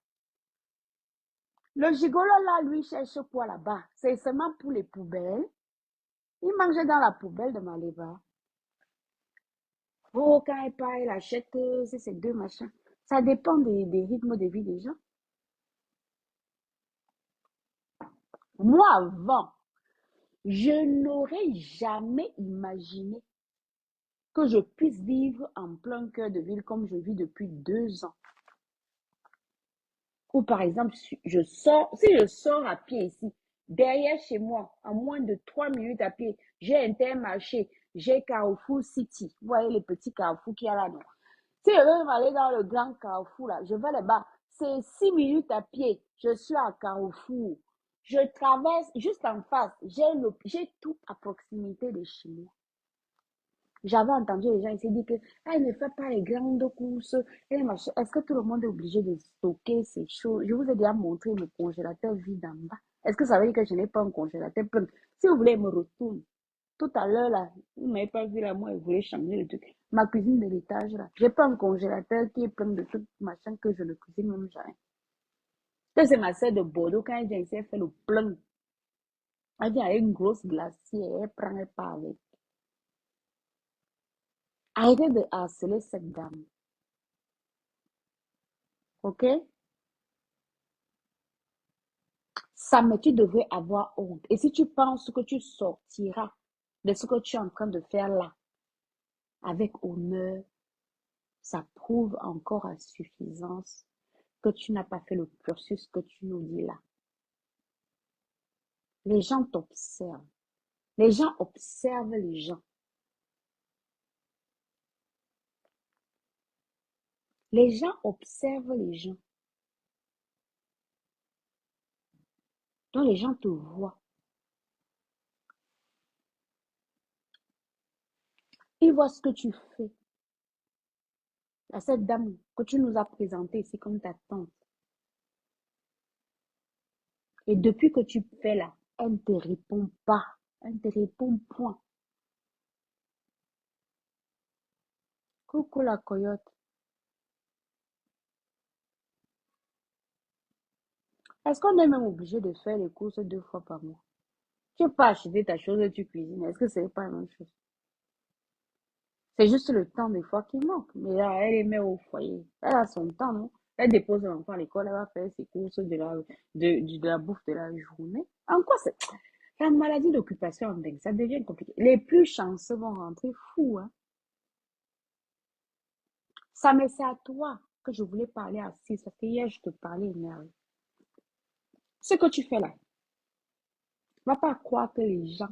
Le gigolo là, lui, cherche quoi là-bas? C'est seulement pour les poubelles. Il mangeait dans la poubelle de Maléva. Oh, quand elle part, elle achète ces deux machins. Ça dépend des rythmes de vie des gens. Moi, avant, je n'aurais jamais imaginé que je puisse vivre en plein cœur de ville comme je vis depuis 2 ans. Ou par exemple, si je sors à pied ici, derrière chez moi, en moins de 3 minutes à pied, j'ai Intermarché, j'ai Carrefour City. Vous voyez les petits carrefours qu'il y a là, non? Si je veux aller dans le grand carrefour là, je vais là-bas. C'est 6 minutes à pied. Je suis à Carrefour. Je traverse juste en face. J'ai tout à proximité de chez moi. J'avais entendu les gens ici dire que elle ne fait pas les grandes courses. Est-ce que tout le monde est obligé de stocker ces choses? Je vous ai déjà montré le congélateur vide en bas. Est-ce que ça veut dire que je n'ai pas un congélateur plein? Si vous voulez, me retourne. Tout à l'heure, là, vous ne m'avez pas vu là, moi, vous voulez changer le truc. Ma cuisine de l'étage, là, j'ai pas un congélateur qui est plein de trucs, machin, que je ne cuisine même jamais. Ça, c'est ma sœur de Bordeaux, quand elle vient ici, elle fait le plein. Elle vient avec une grosse glacière, elle prend, elle part avec. Arrêtez de harceler cette dame, ok? Ça, mais tu devrais avoir honte. Et si tu penses que tu sortiras de ce que tu es en train de faire là, avec honneur, ça prouve encore à suffisance que tu n'as pas fait le cursus que tu nous dis là. Les gens t'observent. Les gens observent les gens. Les gens observent les gens. Donc les gens te voient. Ils voient ce que tu fais. À cette dame que tu nous as présentée ici comme ta tante. Et depuis que tu fais là, elle ne te répond pas. Elle ne te répond point. Coucou la coyote. Est-ce qu'on est même obligé de faire les courses 2 fois par mois? Tu peux pas acheter ta chose et tu cuisines. Est-ce que c'est pas la même chose? C'est juste le temps des fois qui manque. Mais là, elle est mère au foyer. Elle a son temps, non? Elle dépose l'enfant à l'école, elle va faire ses courses de la bouffe de la journée. En quoi c'est... La maladie d'occupation en dingue, ça devient compliqué. Les plus chanceux vont rentrer fous, hein. Ça, mais c'est à toi que je voulais parler assis. Parce que hier, je te parlais énervé. Ce que tu fais là, va pas croire que les gens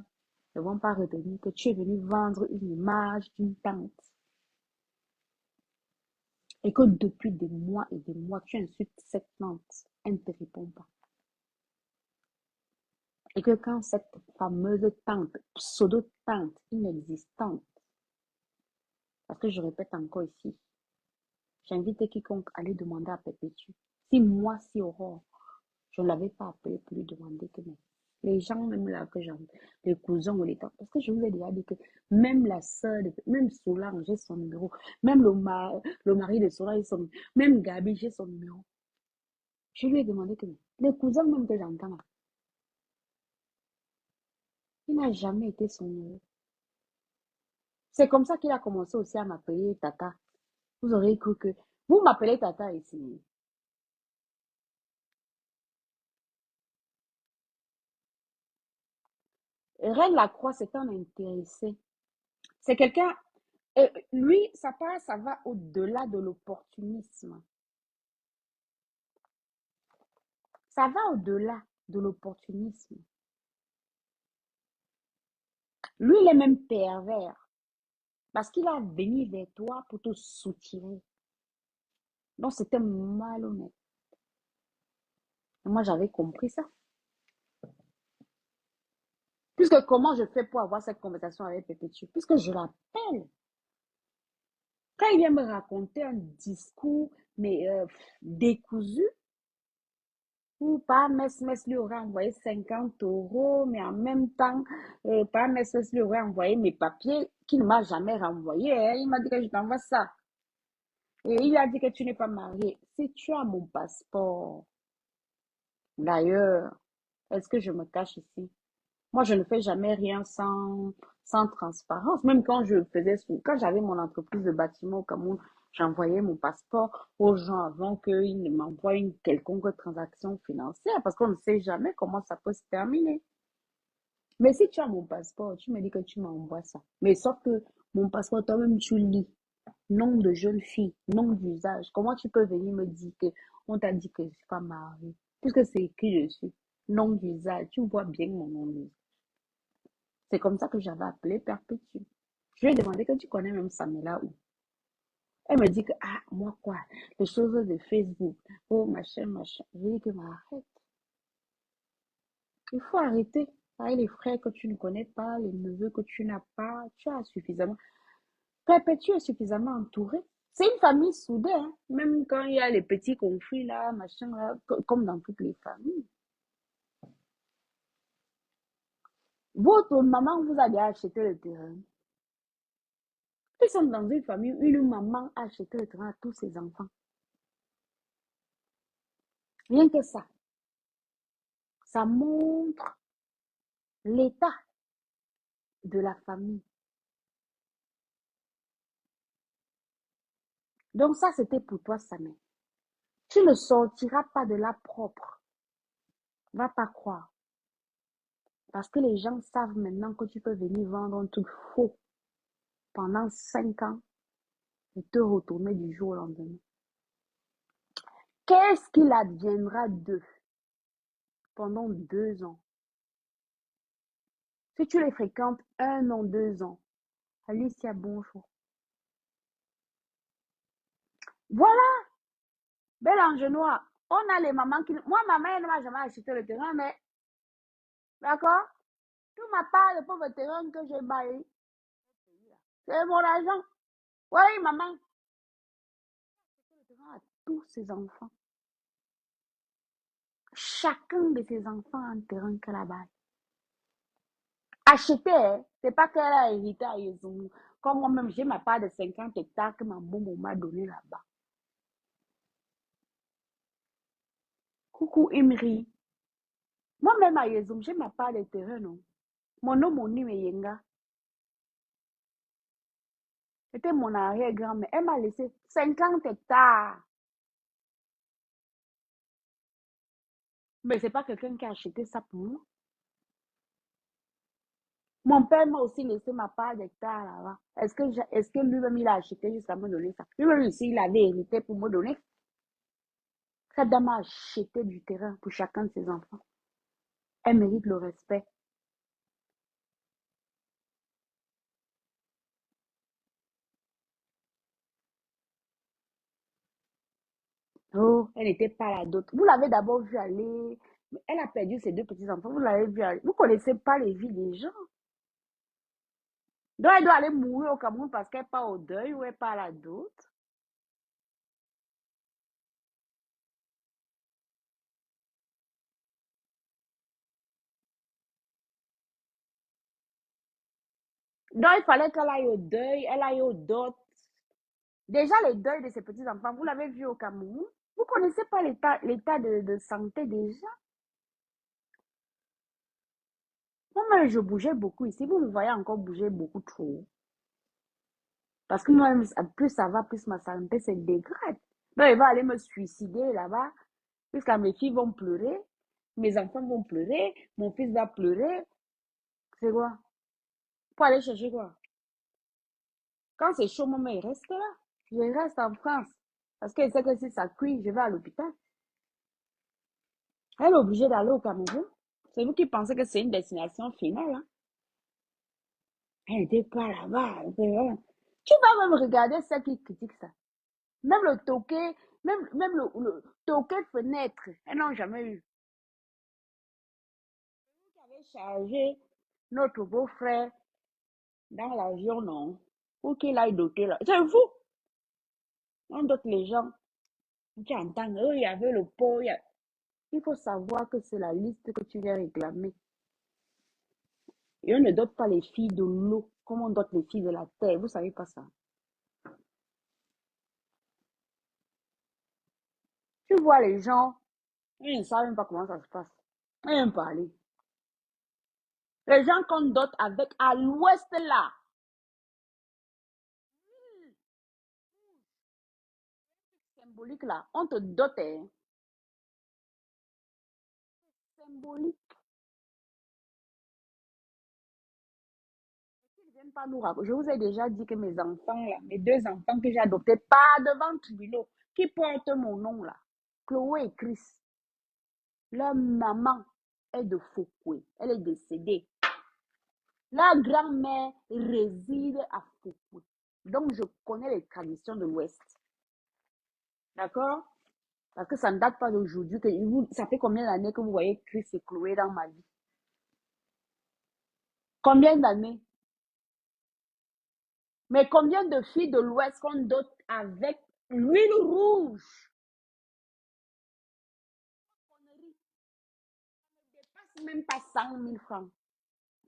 ne vont pas retenir que tu es venu vendre une image d'une tante. Et que depuis des mois, tu insultes cette tante. Elle ne te répond pas. Et que quand cette fameuse tante, pseudo-tante inexistante, parce que je répète encore ici, j'invite quiconque à aller demander à Perpétue. Si moi, si Aurore, je ne l'avais pas appelé pour lui demander que non. Les gens, même là, que j'aime, les cousins ou les tantes, parce que je vous ai déjà dit que même la sœur, même Solange, j'ai son numéro, même le mari de Solange, son numéro, même Gabi, j'ai son numéro. Je lui ai demandé que non. Les cousins même que j'entends là, il n'a jamais été son numéro. C'est comme ça qu'il a commencé aussi à m'appeler Tata. Vous aurez cru que... Vous m'appelez Tata ici. Reine Lacroix, c'est un intéressé. C'est quelqu'un... Lui, ça va au-delà de l'opportunisme. Ça va au-delà de l'opportunisme. Lui, il est même pervers. Parce qu'il a venu vers toi pour te soutirer. Donc, c'était malhonnête. Et moi, j'avais compris ça. Puisque comment je fais pour avoir cette conversation avec Pépétu? Puisque je l'appelle. Quand il vient me raconter un discours, mais décousu, ou par Mess lui aurait envoyé 50 euros, mais en même temps, par Mess lui aurait envoyé mes papiers qu'il ne m'a jamais renvoyé. Hein. Il m'a dit que je t'envoie ça. Et il a dit que tu n'es pas marié. Si tu as mon passeport, d'ailleurs, est-ce que je me cache ici? Moi, je ne fais jamais rien sans transparence. Même quand j'avais mon entreprise de bâtiment au Cameroun, j'envoyais mon passeport aux gens avant qu'ils ne m'envoient une quelconque transaction financière parce qu'on ne sait jamais comment ça peut se terminer. Mais si tu as mon passeport, tu me dis que tu m'envoies ça. Mais sauf que mon passeport, toi-même, tu lis. Nom de jeune fille, nom d'usage. Comment tu peux venir me dire que on t'a dit que je ne suis pas mariée? Puisque c'est écrit dessus. Nom d'usage. Tu vois bien mon nom d'usage. C'est comme ça que j'avais appelé Perpétue. Je lui ai demandé que tu connais même Samela où. Elle me dit que, ah, moi quoi, les choses de Facebook, oh, machin, machin. Je lui ai dit que, mais arrête. Il faut arrêter. Avec les frères que tu ne connais pas, les neveux que tu n'as pas, tu as suffisamment. Perpétue est suffisamment entourée. C'est une famille soudée, hein. Même quand il y a les petits conflits là, machin là, comme dans toutes les familles. Votre maman vous a déjà acheté le terrain. Ils sont dans une famille où une maman a acheté le terrain à tous ses enfants. Rien que ça montre l'état de la famille. Donc ça, c'était pour toi, sa mère. Tu ne sortiras pas de là propre. Va pas croire. Parce que les gens savent maintenant que tu peux venir vendre un truc faux pendant 5 ans et te retourner du jour au lendemain. Qu'est-ce qu'il adviendra d'eux pendant 2 ans? Si tu les fréquentes 1 an, 2 ans, Alicia, bonjour. Voilà, Bélange noir. On a les mamans qui... Moi, ma mère ne m'a jamais acheté le terrain, mais... D'accord? Tout ma part de pauvre terrain que j'ai baillé. C'est mon argent. Oui, maman. Le terrain à tous ses enfants. Chacun de ses enfants a un terrain qu'elle a baillé. Acheter, hein, c'est pas qu'elle a hérité à Yezou. Comme moi-même, j'ai ma part de 50 hectares que ma maman m'a donné là-bas. Coucou Imri. Moi-même à Yezou, j'ai ma part de terrain, non? Mon nom, mon nom est Yenga. C'était mon arrière-grand-mère. Elle m'a laissé 50 hectares. Mais c'est pas quelqu'un qui a acheté ça pour moi. Mon père m'a aussi laissé ma part d'hectare là-bas. Est-ce que lui-même il a acheté jusqu'à me donner ça? Lui-même aussi, il avait hérité pour me donner. Cette dame a acheté du terrain pour chacun de ses enfants. Elle mérite le respect. Oh, elle n'était pas la dot. Vous l'avez d'abord vue aller. Elle a perdu ses deux petits-enfants. Vous l'avez vue aller. Vous ne connaissez pas les vies des gens. Donc, elle doit aller mourir au Cameroun parce qu'elle part au deuil ou elle part à la dot. Donc, il fallait qu'elle aille au deuil, elle aille au dot. Déjà, les deuils de ses petits-enfants, vous l'avez vu au Cameroun. Vous ne connaissez pas l'état de santé des gens. Moi-même, je bougeais beaucoup ici. Vous me voyez encore bouger beaucoup trop. Parce que moi-même, plus ça va, plus ma santé se dégrade. Donc, il va aller me suicider là-bas. Jusqu'à mes filles vont pleurer. Mes enfants vont pleurer. Mon fils va pleurer. C'est quoi? Pour aller chercher quoi? Quand c'est chaud, maman, il reste là. Je reste en France. Parce qu'elle sait que si ça cuit, je vais à l'hôpital. Elle est obligée d'aller au Cameroun. C'est vous qui pensez que c'est une destination finale, hein? Elle n'était pas là-bas. Tu vas même regarder ceux qui critiquent ça. Même le toqué, même le toqué fenêtre, elles n'ont jamais eu. Vous qui avez chargé notre beau-frère dans l'avion, non? Pour qu'il aille doter là. C'est vous. On dote les gens. Tu entends, il y avait le pot. Il faut savoir que c'est la liste que tu viens réclamer. Et on ne dote pas les filles de l'eau comme on dote les filles de la terre. Vous savez pas ça. Tu vois les gens, ils ne savent même pas comment ça se passe. Ils n'aiment pas parler. Les gens qu'on dote avec à l'ouest là, symbolique là, on te dote, hein. Symbolique. Ils ne viennent pas nous raconter. Je vous ai déjà dit que mes enfants là, mes deux enfants que j'ai adoptés, pas devant tribunaux, qui portent mon nom là, Chloé et Chris, leur maman est de Foucault. Elle est décédée. La grand-mère réside à Foucault. Donc, je connais les traditions de l'Ouest. D'accord? Parce que ça ne date pas d'aujourd'hui. Ça fait combien d'années que vous voyez Chris et Chloé dans ma vie? Combien d'années? Mais combien de filles de l'Ouest qu'on dote avec l'huile rouge? Ça ne dépasse même pas 100 000 francs.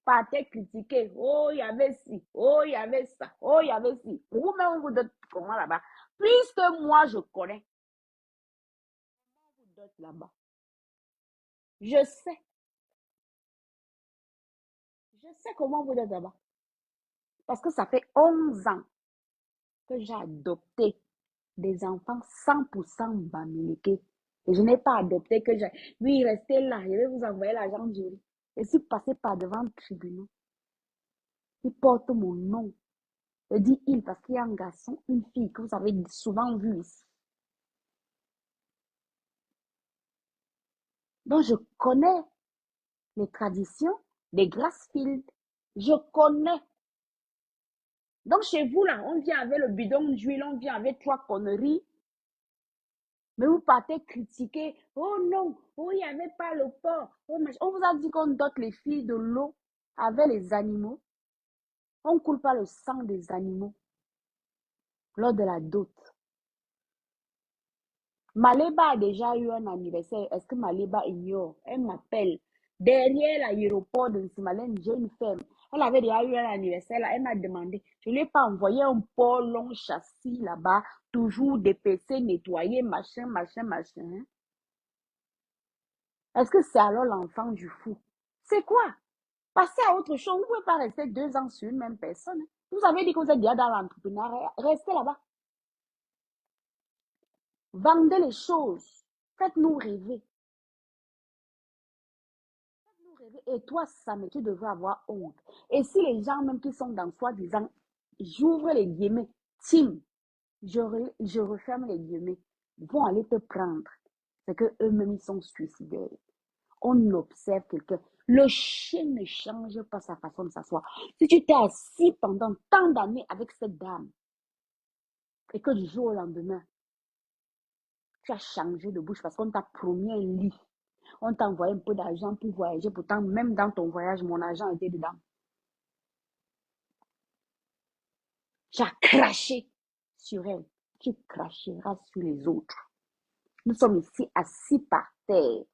Partez critiquer. Oh, il y avait ci. Oh, il y avait ça. Oh, il y avait ci. Vous-même, vous dote comment là-bas? Puisque moi, je connais. Vous dote là-bas. Je sais. Je sais comment vous êtes là-bas. Parce que ça fait 11 ans que j'ai adopté des enfants 100% bamileke. Et je n'ai pas adopté que j'ai. Oui, restez là, je vais vous envoyer l'argent du riz. Je suis passée par devant le tribunal. Il porte mon nom. Je dis il parce qu'il y a un garçon, une fille que vous avez souvent vu ici. Donc je connais les traditions des Grassfield. Je connais. Donc chez vous là, on vient avec le bidon d'huile, on vient avec trois conneries. Mais vous partez critiquer. Oh non, oh, il n'y avait pas le port. Oh, on vous a dit qu'on dote les filles de l'eau avec les animaux. On ne coule pas le sang des animaux lors de la dot. Maleba a déjà eu un anniversaire. Est-ce que Maleba ignore? Elle m'appelle. Derrière l'aéroport de Nsimalène, j'ai une ferme. Elle avait déjà eu un anniversaire là. Elle m'a demandé. Je ne lui ai pas envoyé un port long châssis là-bas. Toujours dépecé, nettoyé, machin, machin, machin. Est-ce que c'est alors l'enfant du fou? C'est quoi? Passez à autre chose. Vous ne pouvez pas rester 2 ans sur une même personne. Vous avez dit que vous êtes déjà dans l'entrepreneuriat. Restez là-bas. Vendez les choses. Faites-nous rêver. Et toi, Sam, tu devrais avoir honte. Et si les gens même qui sont dans soi-disant, j'ouvre les guillemets, team, je referme les guillemets, vont aller te prendre. C'est que eux-mêmes, ils sont suicidaires. On observe quelqu'un. Le chien ne change pas sa façon de s'asseoir. Si tu t'es assis pendant tant d'années avec cette dame et que du jour au lendemain, tu as changé de bouche parce qu'on t'a promis un lit, on t'a envoyé un peu d'argent pour voyager, pourtant même dans ton voyage, mon argent était dedans. Tu as craché sur elle. Tu cracheras sur les autres. Nous sommes ici assis par terre.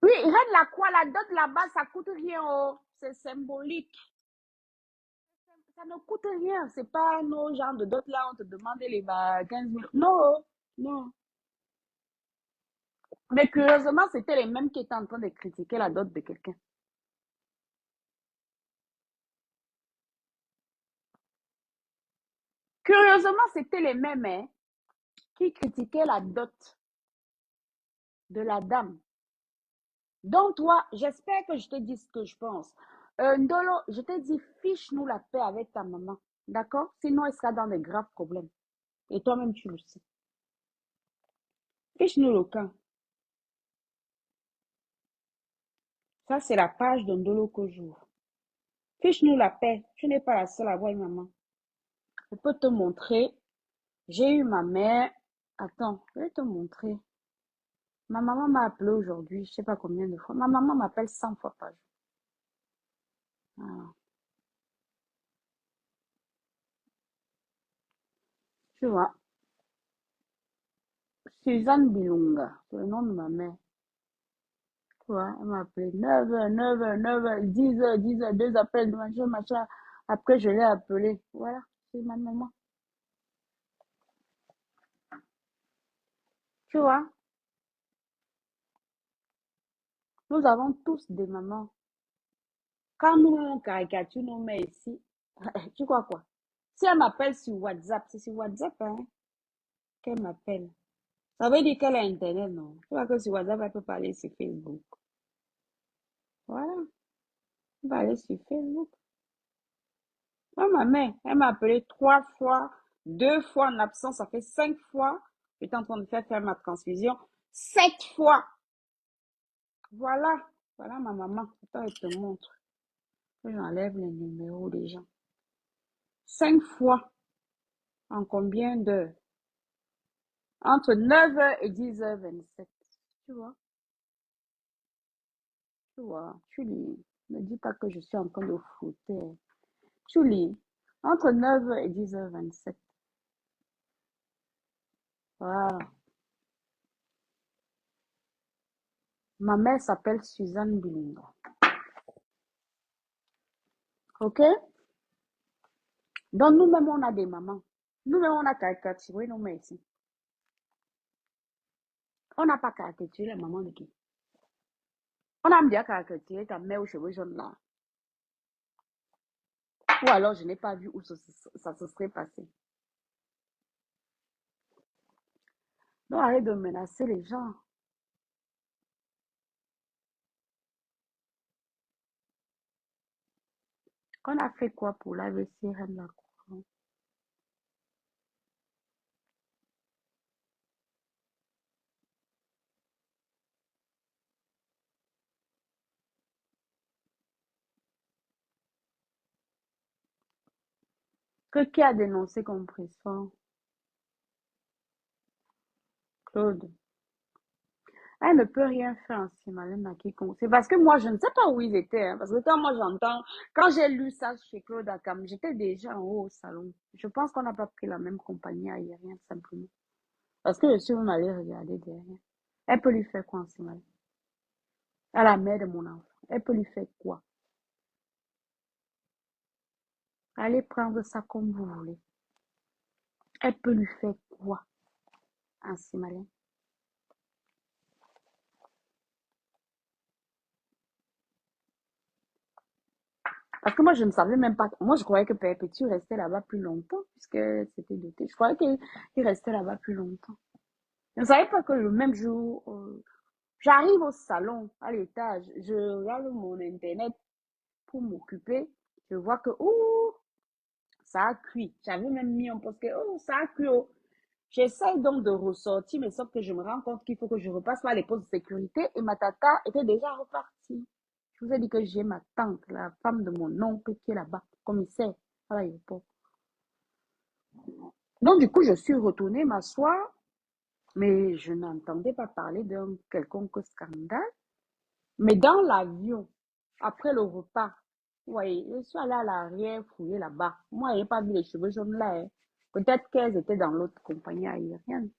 Oui, regarde la quoi, la dot là-bas, ça coûte rien. Oh. C'est symbolique. Ça ne coûte rien. C'est pas nos gens de dot là, on te demande les 15 000. Non, non. Mais curieusement, c'était les mêmes qui étaient en train de critiquer la dot de quelqu'un. Curieusement, c'était les mêmes hein, qui critiquaient la dot de la dame. Donc, toi, j'espère que je te dis ce que je pense. Ndolo, je te dis, fiche-nous la paix avec ta maman. D'accord? Sinon, elle sera dans de graves problèmes. Et toi-même, tu le sais. Fiche-nous le camp. Ça, c'est la page de Ndolo que j'ouvre. Fiche-nous la paix. Tu n'es pas la seule à avoir une maman. Je peux te montrer. J'ai eu ma mère. Attends, je vais te montrer. Ma maman m'a appelé aujourd'hui, je ne sais pas combien de fois. Ma maman m'appelle 100 fois par jour. Voilà. Tu vois, Suzanne Bilunga, c'est le nom de ma mère. Tu vois, elle m'a appelé 9h, 9h, 9h, 10h, 10h, 2 appels, machin, machin. Après, je l'ai appelé. Voilà, c'est ma maman. Tu vois, nous avons tous des mamans. Quand nous, on caricature nos mères ici, tu crois quoi? Si elle m'appelle sur WhatsApp, c'est sur WhatsApp hein, qu'elle m'appelle. Ça veut dire qu'elle a Internet, non? Tu vois que sur WhatsApp, elle peut parler sur Facebook. Voilà, elle peut aller sur Facebook. Moi, ma mère, elle m'a appelé 3 fois, 2 fois en absence, ça fait 5 fois. J'étais en train de faire ma transfusion. 7 fois. Voilà. Voilà ma maman. Attends, je te montre. Que j'enlève les numéros des gens. 5 fois. En combien d'heures? Entre 9h et 10h27. Tu vois? Tu vois? Tu lis. Ne dis pas que je suis en train de foutre. Tu lis. Entre 9h et 10h27. Voilà. Ma mère s'appelle Suzanne Bilinga. OK? Donc, nous-mêmes, on a des mamans. Nous-mêmes, on a caricaturé nos mères ici. On n'a pas caricaturé les mamans de qui? On a déjà caricaturé ta mère aux cheveux jaunes là. Ou alors, je n'ai pas vu où ça se serait passé. Donc, arrête de menacer les gens. On a fait quoi pour la vessie, reine la couronne? Qui a dénoncé compresseur? Claude. Elle ne peut rien faire en Simalène à quiconque. C'est parce que moi, je ne sais pas où ils étaient. Hein, parce que quand moi j'entends, quand j'ai lu ça chez Claude Akam, j'étais déjà en haut au salon. Je pense qu'on n'a pas pris la même compagnie aérienne, simplement. Parce que je suis même allée regarder derrière. Elle peut lui faire quoi en Simalène? À la mère de mon enfant. Elle peut lui faire quoi? Allez prendre ça comme vous voulez. Elle peut lui faire quoi en Simalène? Parce que moi, je ne savais même pas. Moi, je croyais que Père Petit restait là-bas plus longtemps, puisque c'était doté. Je croyais qu'il restait là-bas plus longtemps. Je ne savais pas que le même jour, j'arrive au salon, à l'étage, je regarde mon internet pour m'occuper. Je vois que, ouh, ça a cuit. J'avais même mis un post que, oh, ça a cuit. Oh. J'essaie donc de ressortir, mais sauf que je me rends compte qu'il faut que je repasse par les postes de sécurité et ma tata était déjà repartie. Je vous ai dit que j'ai ma tante, la femme de mon oncle qui est là-bas, commissaire à l'aéroport. Donc, du coup, je suis retournée m'asseoir, mais je n'entendais pas parler d'un quelconque scandale. Mais dans l'avion, après le repas, vous voyez, je suis allée à l'arrière fouiller là-bas. Moi, je n'ai pas vu les cheveux jaunes là. Hein. Peut-être qu'elles étaient dans l'autre compagnie aérienne.